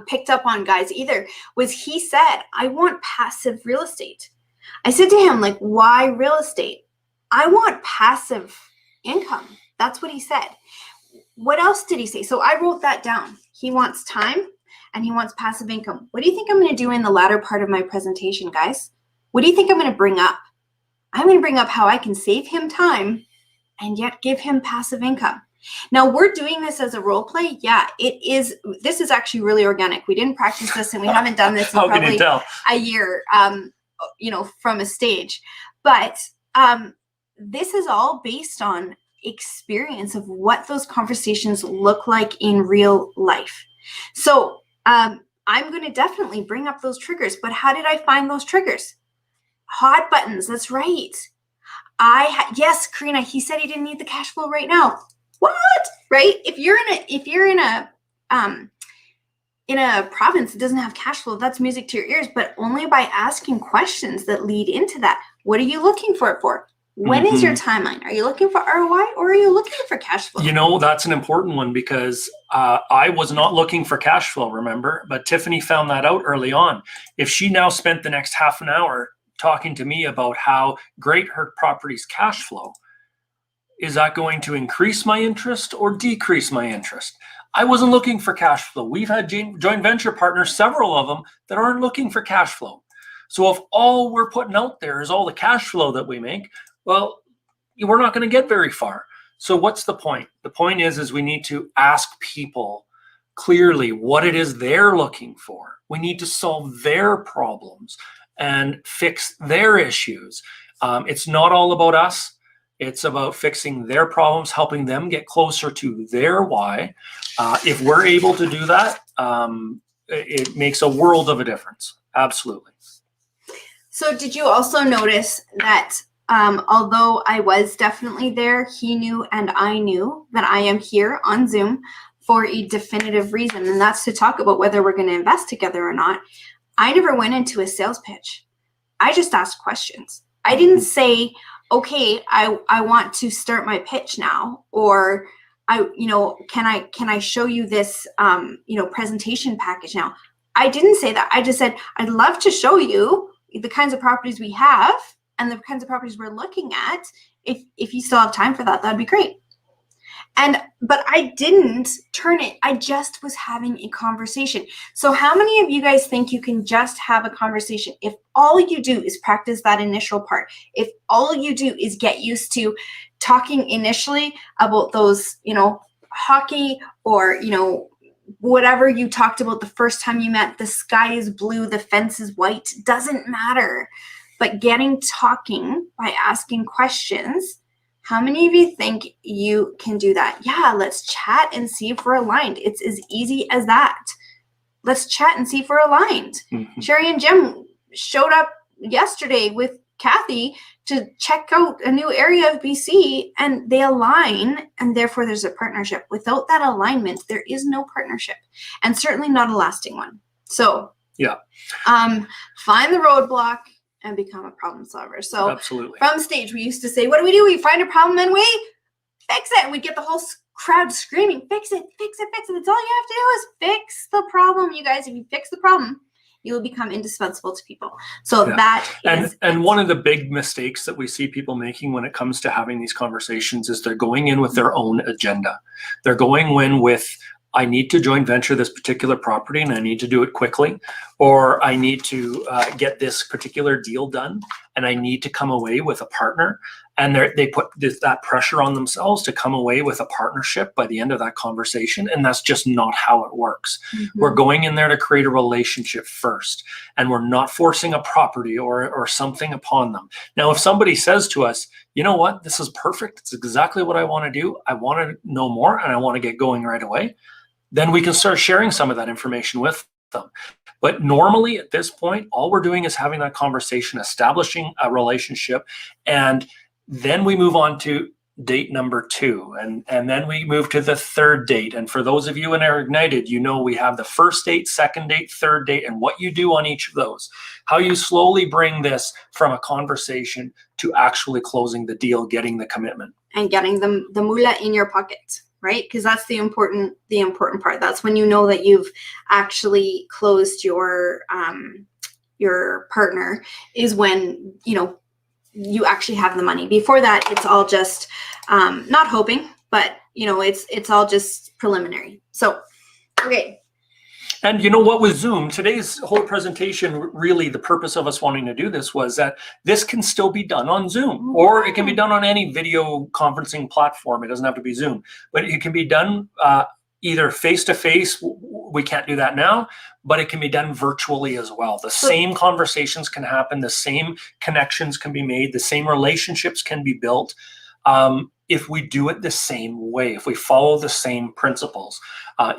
picked up on, guys, either, was he said, I want passive real estate. I said to him, like, why real estate? I want passive income. That's what he said. What else did he say? So I wrote that down. He wants time and he wants passive income. What do you think I'm going to do in the latter part of my presentation, guys? What do you think I'm going to bring up? I'm going to bring up how I can save him time and yet give him passive income. Now, we're doing this as a role play. Yeah, it is. This is actually really organic. We didn't practice this and we haven't done this in probably a year, from a stage. But this is all based on experience of what those conversations look like in real life. So I'm going to definitely bring up those triggers. But how did I find those triggers? Hot buttons. That's right. Yes, Karina, he said he didn't need the cash flow right now. What? Right? If you're in a province that doesn't have cash flow, that's music to your ears, but only by asking questions that lead into that. What are you looking for it for? When is your timeline? Are you looking for ROI or are you looking for cash flow? You know, that's an important one because I was not looking for cash flow, remember? But Tiffany found that out early on. If she now spent the next half an hour talking to me about how great her property's cash flow, is that going to increase my interest or decrease my interest? I wasn't looking for cash flow. We've had joint venture partners, several of them, that aren't looking for cash flow. So if all we're putting out there is all the cash flow that we make, well, we're not going to get very far. So what's the point? The point is we need to ask people clearly what it is they're looking for. We need to solve their problems and fix their issues. It's not all about us. It's about fixing their problems, helping them get closer to their why. If we're able to do that, it makes a world of a difference. Absolutely. So did you also notice that although I was definitely there, he knew and I knew that I am here on Zoom for a definitive reason, and that's to talk about whether we're going to invest together or not. I never went into a sales pitch. I just asked questions. I didn't say, okay, I want to start my pitch now, or can I show you this presentation package now. I didn't say that. I just said, I'd love to show you the kinds of properties we have and the kinds of properties we're looking at. If you still have time for that, that'd be great. But I didn't turn it. I just was having a conversation. So how many of you guys think you can just have a conversation if all you do is practice that initial part? If all you do is get used to talking initially about those, hockey or, whatever you talked about the first time you met, the sky is blue, the fence is white, doesn't matter. But getting talking by asking questions. How many of you think you can do that? Yeah, let's chat and see if we're aligned. It's as easy as that. Let's chat and see if we're aligned. Mm-hmm. Sherry and Jim showed up yesterday with Kathy to check out a new area of BC, and they align, and therefore there's a partnership. Without that alignment, there is no partnership, and certainly not a lasting one. So, yeah, find the roadblock and become a problem solver. So absolutely. From stage, we used to say, what do? We find a problem and we fix it. We get the whole crowd screaming, fix it, fix it, fix it. That's all you have to do is fix the problem, you guys. If you fix the problem, you will become indispensable to people. So that is... And one of the big mistakes that we see people making when it comes to having these conversations is they're going in with their own agenda. They're going in with, I need to joint venture this particular property and I need to do it quickly, or I need to get this particular deal done and I need to come away with a partner. And they put that pressure on themselves to come away with a partnership by the end of that conversation. And that's just not how it works. Mm-hmm. We're going in there to create a relationship first, and we're not forcing a property or something upon them. Now, if somebody says to us, you know what, this is perfect, it's exactly what I want to do, I want to know more and I want to get going right away, then we can start sharing some of that information with them. But normally at this point, all we're doing is having that conversation, establishing a relationship, and then we move on to date number 2, and then we move to the third date. And for those of you in our Ignited, we have the first date, second date, third date, and what you do on each of those. How you slowly bring this from a conversation to actually closing the deal, getting the commitment. And getting the moolah in your pocket, right? Because that's the important part. That's when you know that you've actually closed your partner, is when, you actually have the money. Before that, it's all just not hoping, but it's all just preliminary. So, okay. And you know what, with Zoom, today's whole presentation, really the purpose of us wanting to do this was that this can still be done on Zoom, or it can be done on any video conferencing platform. It doesn't have to be Zoom, but it can be done either face-to-face. We can't do that now, but it can be done virtually as well. The same conversations can happen, the same connections can be made, the same relationships can be built if we do it the same way, if we follow the same principles.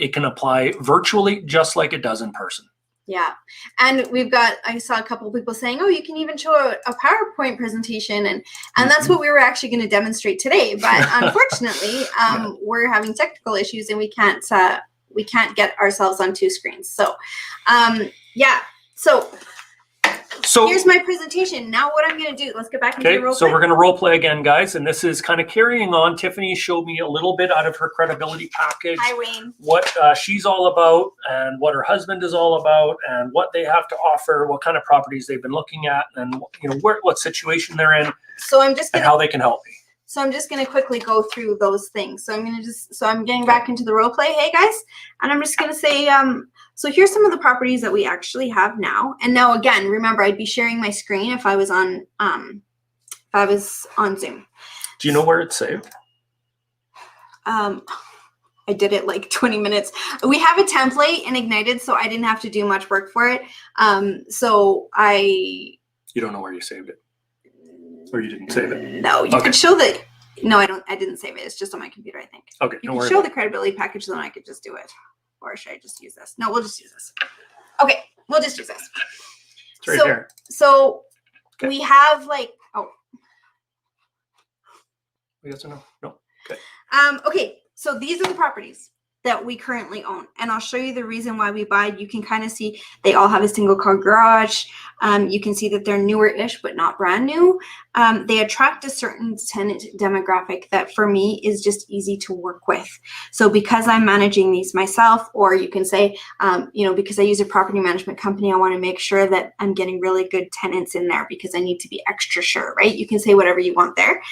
It can apply virtually just like it does in person. Yeah. And I saw a couple of people saying, oh, you can even show a PowerPoint presentation. And that's what we were actually going to demonstrate today. But unfortunately, we're having technical issues and we can't get ourselves on 2 screens. So, So here's my presentation. Now what I'm going to do, let's get back into the role play. So we're going to role play again, guys. And this is kind of carrying on. Tiffany showed me a little bit out of her credibility package. Hi, Wayne. What she's all about and what her husband is all about and what they have to offer, what kind of properties they've been looking at, and what situation they're in, and how they can help me. So I'm just going to quickly go through those things. So I'm getting back into the role play. Hey guys, and I'm just going to say, so here's some of the properties that we actually have now. And now again, remember, I'd be sharing my screen if I was on Zoom. Do you know where it's saved? I I did it like 20 minutes. We have a template in Ignited, so I didn't have to do much work for it. So You don't know where you saved it, or you didn't save it? No, you could show that. No, I didn't save it. It's just on my computer, I think. Okay. You can show the credibility package, then I could just do it. Or should I just use this? No, we'll just use this. Okay, we'll just use this. It's right there. So we have like, Yes or no? No. Okay. Okay, so these are the properties that we currently own, and I'll show you the reason why we buy. You can kind of see they all have a single car garage. You can see that they're newer-ish, but not brand new. They attract a certain tenant demographic that for me is just easy to work with. So because I'm managing these myself, or you can say, because I use a property management company, I want to make sure that I'm getting really good tenants in there because I need to be extra sure, right? You can say whatever you want there.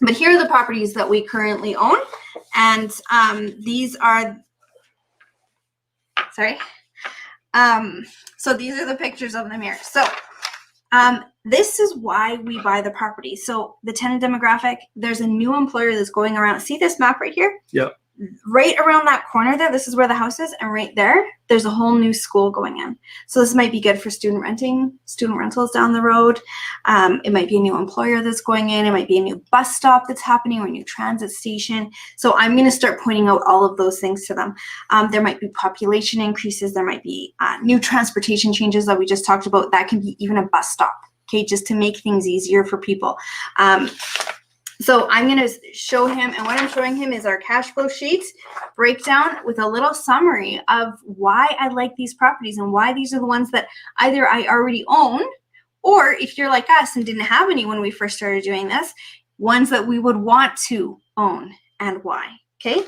But here are the properties that we currently own. And these are, so these are the pictures of them here. So this is why we buy the property. So the tenant demographic, there's a new employer that's going around. See this map right here? Yep. Right around that corner there, this is where the house is. And right there, there's a whole new school going in. So this might be good for student rentals down the road. It might be a new employer that's going in. It might be a new bus stop that's happening or a new transit station. So I'm going to start pointing out all of those things to them. There might be population increases. There might be new transportation changes that we just talked about. That can be even a bus stop, okay, just to make things easier for people. So I'm going to show him, and what I'm showing him is our cash flow sheet breakdown with a little summary of why I like these properties and why these are the ones that either I already own, or if you're like us and didn't have any when we first started doing this, ones that we would want to own and why. Okay.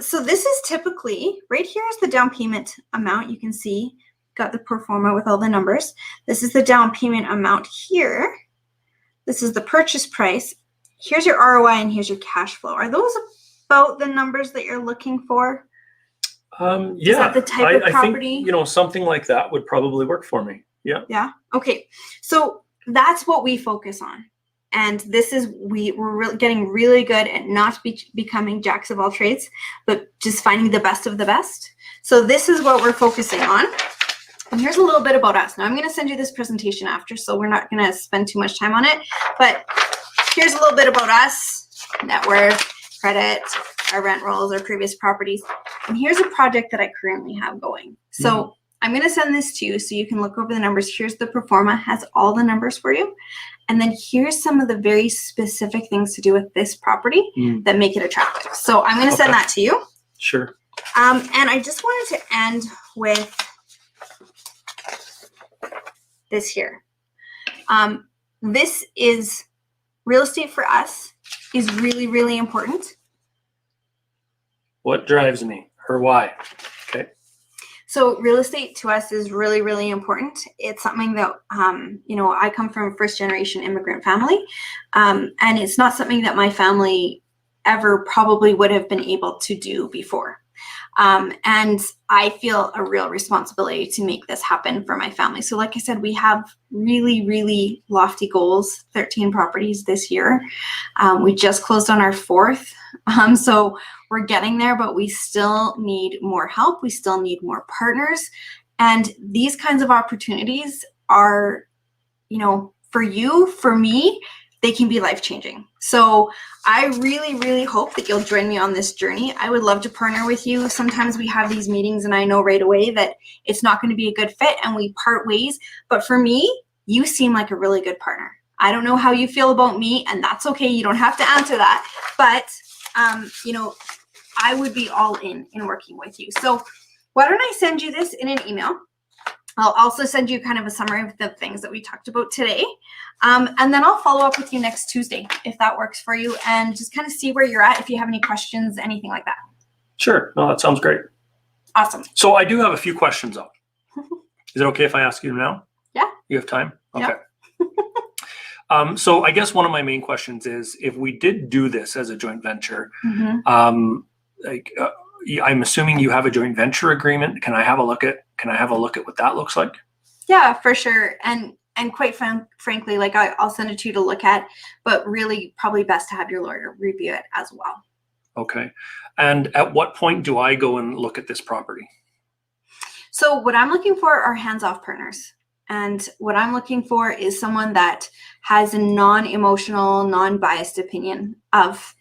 So this is typically, right here is the down payment amount. You can see, got the pro forma with all the numbers. This is the down payment amount here. This is the purchase price. Here's your ROI and here's your cash flow. Are those about the numbers that you're looking for? Yeah. Is that the type of property? I think, something like that would probably work for me. Yeah. Yeah. Okay. So that's what we focus on. And this is, we're getting really good at not becoming jacks of all trades, but just finding the best of the best. So this is what we're focusing on. And here's a little bit about us. Now I'm going to send you this presentation after, so we're not going to spend too much time on it. But here's a little bit about us: net worth, credit, our rent rolls, our previous properties. And here's a project that I currently have going. So I'm going to send this to you so you can look over the numbers. Here's the pro forma, has all the numbers for you. And then here's some of the very specific things to do with this property that make it attractive. So I'm going to send that to you. Sure. And I just wanted to end with this here. This is real estate for us is really, really important. What drives me or why? Okay. So real estate to us is really, really important. It's something that, I come from a first generation immigrant family. And it's not something that my family ever probably would have been able to do before. And I feel a real responsibility to make this happen for my family. So like I said, we have really, really lofty goals, 13 properties this year. We just closed on our 4th. So we're getting there, but we still need more help. We still need more partners. And these kinds of opportunities are, for you, for me, they can be life-changing. So I really, really hope that you'll join me on this journey. I would love to partner with you. Sometimes we have these meetings and I know right away that it's not going to be a good fit and we part ways. But for me, you seem like a really good partner. I don't know how you feel about me, and that's okay. You don't have to answer that. But, I would be all in working with you. So why don't I send you this in an email? I'll also send you kind of a summary of the things that we talked about today. And then I'll follow up with you next Tuesday, if that works for you, and just kind of see where you're at, if you have any questions, anything like that. Sure. No, that sounds great. Awesome. So I do have a few questions though. Is it okay if I ask you now? Yeah. You have time? Okay. Yeah. So I guess one of my main questions is, if we did do this as a joint venture, I'm assuming you have a joint venture agreement. Can I have a look at what that looks like? Yeah, for sure. And quite frankly, I'll send it to you to look at, but really probably best to have your lawyer review it as well. Okay. And at what point do I go and look at this property? So what I'm looking for are hands-off partners. And what I'm looking for is someone that has a non-emotional, non-biased opinion of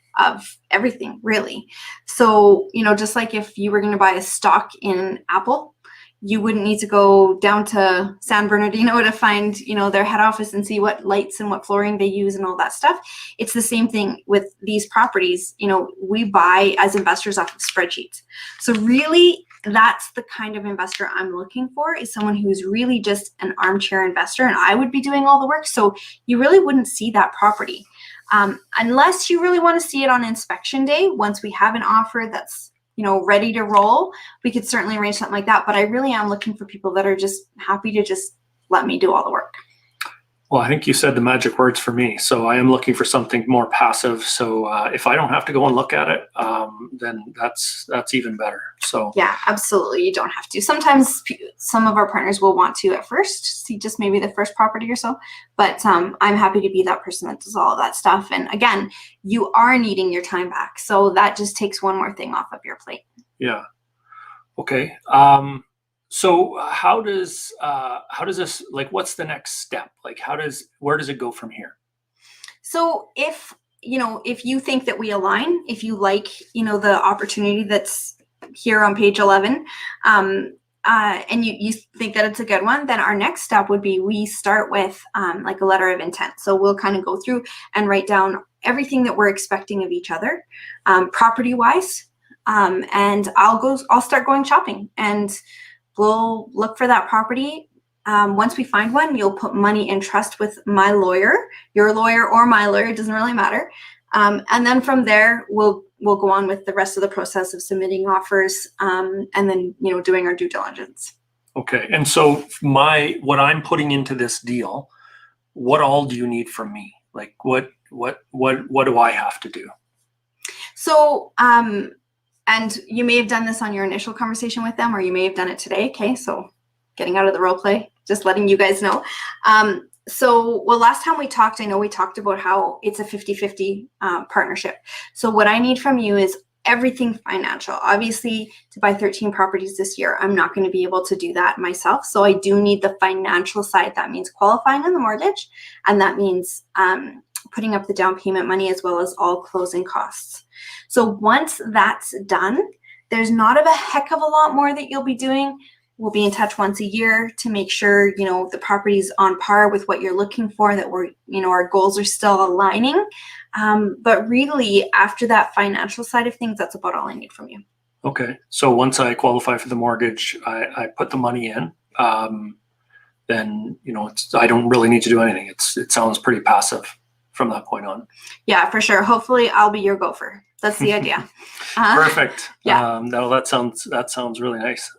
everything, really. So, just like if you were going to buy a stock in Apple, you wouldn't need to go down to San Bernardino to find, their head office and see what lights and what flooring they use and all that stuff. It's the same thing with these properties. We buy as investors off of spreadsheets. So really, that's the kind of investor I'm looking for, is someone who's really just an armchair investor, and I would be doing all the work. So you really wouldn't see that property unless you really want to see it on inspection day. Once we have an offer that's ready to roll, we could certainly arrange something like that. But I really am looking for people that are just happy to just let me do all the work. Well, I think you said the magic words for me. So I am looking for something more passive. So if I don't have to go and look at it, then that's even better. So yeah, absolutely. You don't have to. Sometimes some of our partners will want to at first see just maybe the first property or so, but I'm happy to be that person that does all of that stuff. And again, you are needing your time back. So that just takes one more thing off of your plate. Yeah. Okay. So how does this, like, what's the next step? Like, where does it go from here? So if you think that we align, if you like, the opportunity that's here on page 11, and you think that it's a good one, then our next step would be we start with like a letter of intent. So we'll kind of go through and write down everything that we're expecting of each other, property wise, and I'll start going shopping, and we'll look for that property. Once we find one, you'll put money in trust with my lawyer, your lawyer or my lawyer, it doesn't really matter. And then from there, we'll go on with the rest of the process of submitting offers, and then, doing our due diligence. Okay. And so what I'm putting into this deal, what all do you need from me? Like what do I have to do? So, and you may have done this on your initial conversation with them, or you may have done it today. Okay. So getting out of the role play, just letting you guys know. Last time we talked, I know we talked about how it's a 50-50 partnership. So what I need from you is everything financial. Obviously, to buy 13 properties this year, I'm not going to be able to do that myself. So I do need the financial side. That means qualifying on the mortgage, and that means putting up the down payment money as well as all closing costs. So once that's done, there's not a heck of a lot more that you'll be doing. We'll be in touch once a year to make sure, the property's on par with what you're looking for, that we're, our goals are still aligning. But really, after that financial side of things, that's about all I need from you. Okay. So once I qualify for the mortgage, I put the money in, then, I don't really need to do anything. It sounds pretty passive from that point on. Yeah, for sure. Hopefully I'll be your gopher. That's the idea. Perfect. Yeah. That sounds really nice.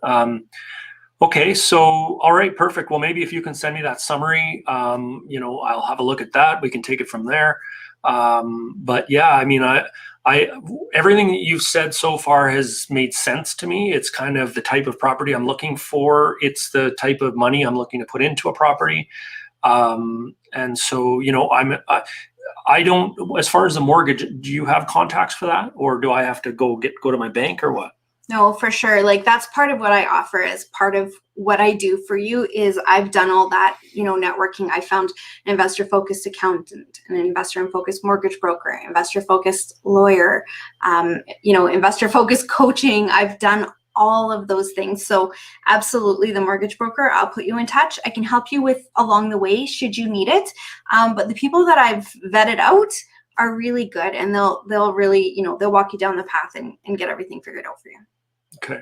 Okay, so all right, perfect. Well, maybe if you can send me that summary, I'll have a look at that. We can take it from there. But yeah, I mean, I everything that you've said so far has made sense to me. It's kind of the type of property I'm looking for. It's the type of money I'm looking to put into a property. And so, I don't, as far as the mortgage, do you have contacts for that, or do I have to go to my bank, or what? No, for sure. Like, that's part of what I offer. As part of what I do for you is I've done all that, networking. I found an investor focused accountant, an investor focused mortgage broker, investor focused lawyer, investor focused coaching. I've done all of those things. So absolutely, the mortgage broker, I'll put you in touch. I can help you with along the way should you need it. But the people that I've vetted out are really good, and they'll really, they'll walk you down the path and get everything figured out for you. Okay.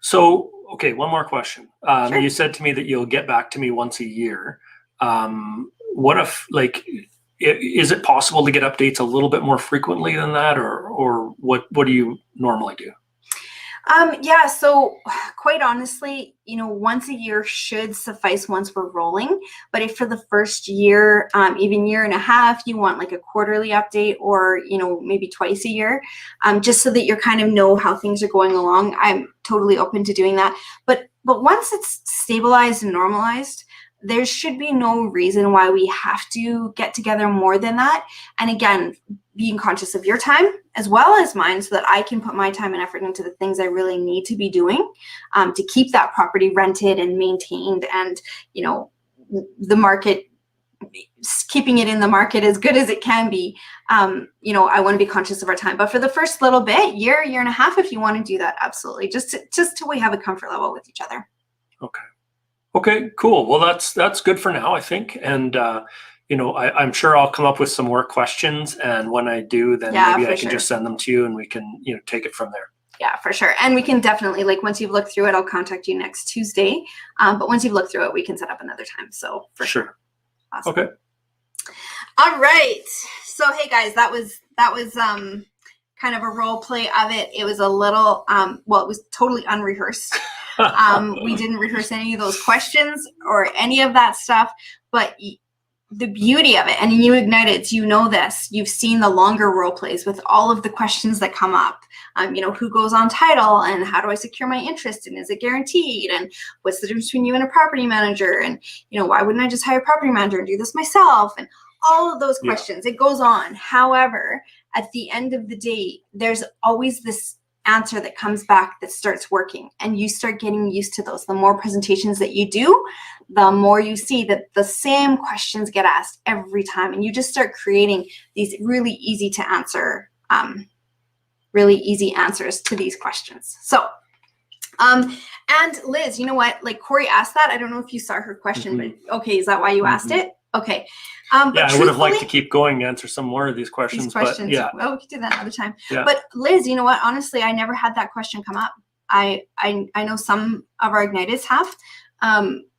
So, one more question. Sure. You said to me that you'll get back to me once a year. What if, is it possible to get updates a little bit more frequently than that, or what do you normally do? Yeah, so quite honestly, once a year should suffice once we're rolling. But if for the first year, even year and a half, you want like a quarterly update, or, maybe twice a year, just so that you kind of know how things are going along, I'm totally open to doing that. But once it's stabilized and normalized, there should be no reason why we have to get together more than that. And again, being conscious of your time as well as mine, so that I can put my time and effort into the things I really need to be doing to keep that property rented and maintained, and, you know, the market, keeping it in the market as good as it can be. You know, I want to be conscious of our time. But for the first little bit, year and a half, if you want to do that, absolutely. Just till we have a comfort level with each other. Okay, cool. Well, that's good for now, I think. And you know, I'm sure I'll come up with some more questions, and when I do, then maybe I can just send them to you, and we can, you know, take it from there. Yeah, for sure. And we can definitely, like, once you've looked through it, I'll contact you next Tuesday. But once you've looked through it, we can set up another time. So for sure. Awesome. Okay. All right. So hey guys, that was kind of a role play of it. It was a little well, it was totally unrehearsed. We didn't rehearse any of those questions or any of that stuff, but the beauty of it, and you Igniteds, you know this, you've seen the longer role plays with all of the questions that come up. You know, who goes on title, and how do I secure my interest, and is it guaranteed, and what's the difference between you and a property manager, and, you know, why wouldn't I just hire a property manager and do this myself, and all of those questions. It goes on. However, at the end of the day, there's always this answer that comes back that starts working, and you start getting used to those. The more presentations that you do, the more you see that the same questions get asked every time, and you just start creating these really easy to answer, really easy answers to these questions. So, and Liz, you know what? Like Cory asked that. I don't know if you saw her question, but okay, is that why you asked it? Okay. Yeah, I would have liked to keep going, answer some more of these questions. But yeah. Well, we could do that another time. Yeah. But Liz, you know what? Honestly, I never had that question come up. I know some of our Igniteds have,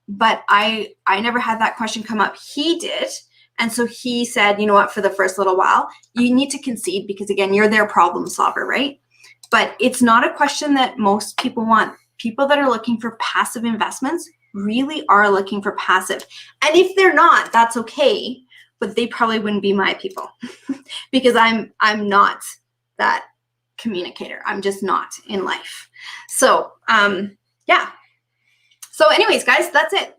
but I never had that question come up. He did. And so he said, you know what, for the first little while, you need to concede, because again, you're their problem solver, right? But it's not a question that most people want. People that are looking for passive investments really are looking for passive. And if they're not, that's okay, but they probably wouldn't be my people because I'm not that communicator. I'm just not in life. So, yeah. So anyways, guys, that's it.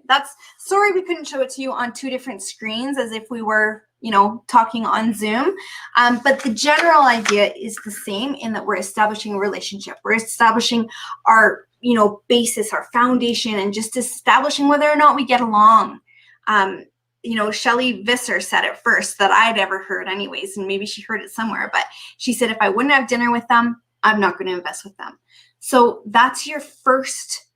Sorry we couldn't show it to you on two different screens as if we were, you know, talking on Zoom. But the general idea is the same, in that we're establishing a relationship. We're establishing our, you know, basis, our foundation, and just establishing whether or not we get along. You know, Shelley Visser said it first that I'd ever heard anyways, and maybe she heard it somewhere, but she said, if I wouldn't have dinner with them, I'm not going to invest with them. So that's your first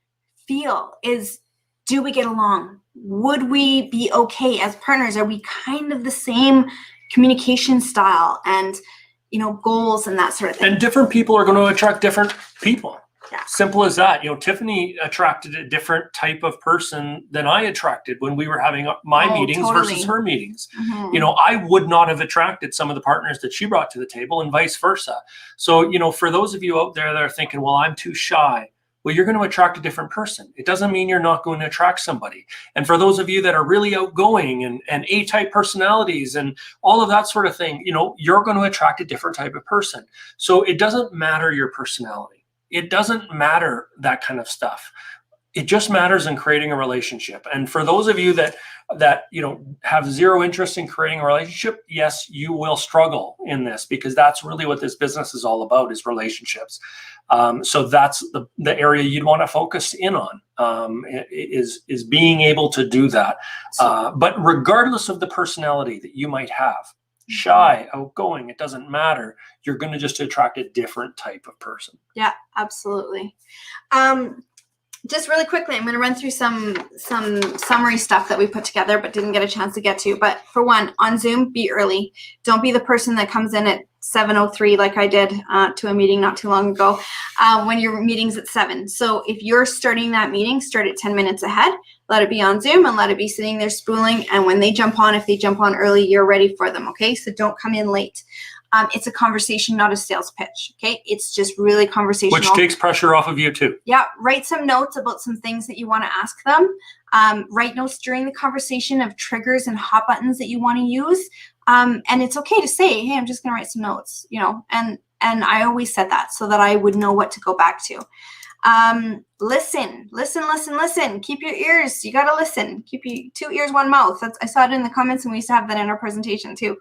feel, is, do we get along? Would we be okay as partners? Are we kind of the same communication style and, you know, goals and that sort of thing? And different people are going to attract different people. Yeah. Simple as that. You know, Tiffany attracted a different type of person than I attracted when we were having my meetings versus her meetings. You know, I would not have attracted some of the partners that she brought to the table, and vice versa. So, you know, for those of you out there that are thinking, well, I'm too shy, well, you're going to attract a different person. It doesn't mean you're not going to attract somebody. And for those of you that are really outgoing and A-type personalities and all of that sort of thing, you know, you're going to attract a different type of person. So it doesn't matter your personality. It doesn't matter that kind of stuff. It just matters in creating a relationship. And for those of you that you know have zero interest in creating a relationship, yes, you will struggle in this, because that's really what this business is all about, is relationships. So that's the area you'd want to focus in on, is being able to do that. But regardless of the personality that you might have, shy, outgoing, it doesn't matter. You're going to just attract a different type of person. Yeah, absolutely. Just really quickly, I'm going to run through some summary stuff that we put together but didn't get a chance to get to. But for one, on Zoom, be early. Don't be the person that comes in at 7:03 like I did to a meeting not too long ago when your meeting's at 7. So if you're starting that meeting, start it 10 minutes ahead. Let it be on Zoom and let it be sitting there spooling. And when they jump on, if they jump on early, you're ready for them, okay? So don't come in late. It's a conversation, not a sales pitch, okay? It's just really conversational. Which takes pressure off of you too. Yeah, write some notes about some things that you want to ask them. Write notes during the conversation of triggers and hot buttons that you want to use. And it's okay to say, hey, I'm just going to write some notes, you know, and I always said that so that I would know what to go back to. Listen. Keep your ears. You got to listen. Keep your 2 ears, 1 mouth. I saw it in the comments, and we used to have that in our presentation too.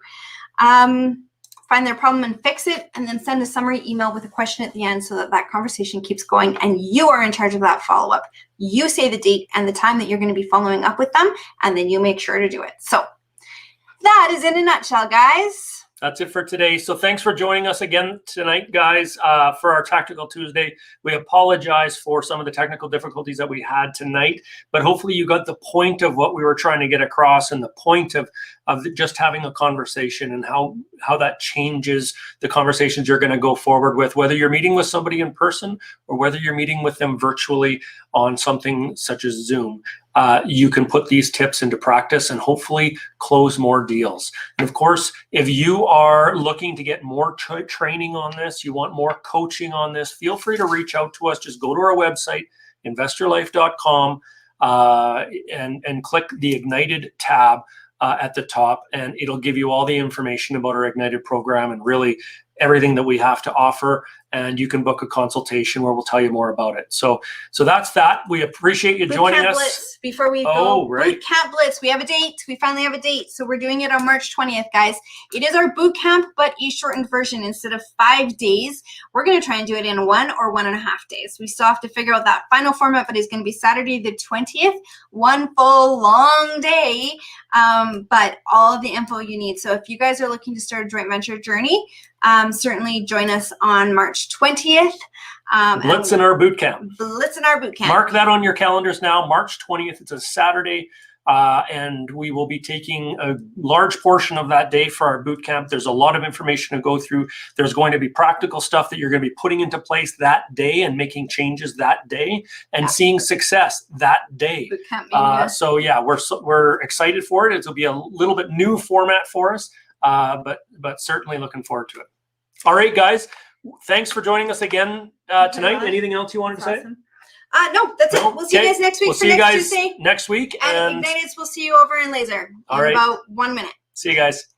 Find their problem and fix it, and then send a summary email with a question at the end so that that conversation keeps going, and you are in charge of that follow-up. You say the date and the time that you're going to be following up with them, and then you make sure to do it. So that is in a nutshell, guys. That's it for today. So thanks for joining us again tonight, guys, for our Tactical Tuesday. We apologize for some of the technical difficulties that we had tonight, but hopefully you got the point of what we were trying to get across, and the point of just having a conversation, and how that changes the conversations you're going to go forward with, whether you're meeting with somebody in person or whether you're meeting with them virtually on something such as Zoom. You can put these tips into practice and hopefully close more deals. And of course, if you are looking to get more training on this, you want more coaching on this, feel free to reach out to us. Just go to our website, investorlife.com, and click the Ignited tab at the top, and it'll give you all the information about our Ignited program and really everything that we have to offer. And you can book a consultation where we'll tell you more about it. So that's that. We appreciate you joining us. Blitz. Before we go, Boot Camp Blitz. We have a date. We finally have a date. So we're doing it on March 20th, guys. It is our boot camp, but a shortened version. Instead of 5 days, we're going to try and do it in 1 or 1.5 days. We still have to figure out that final format, but it's going to be Saturday the 20th, 1 full long day, but all of the info you need. So if you guys are looking to start a joint venture journey, certainly join us on March 20th. Blitz in our boot camp. Mark that on your calendars now. March 20th. It's a Saturday, and we will be taking a large portion of that day for our boot camp. There's a lot of information to go through. There's going to be practical stuff that you're going to be putting into place that day and making changes that day and seeing success that day. Boot camp, so yeah, we're excited for it. It'll be a little bit new format for us, but certainly looking forward to it. All right, guys. Thanks for joining us again tonight. Anything else you wanted to say? No, that's it. We'll see you guys next week. We'll see you guys next week. And Igniteds, we'll see you over in Laser in about 1 minute. See you guys.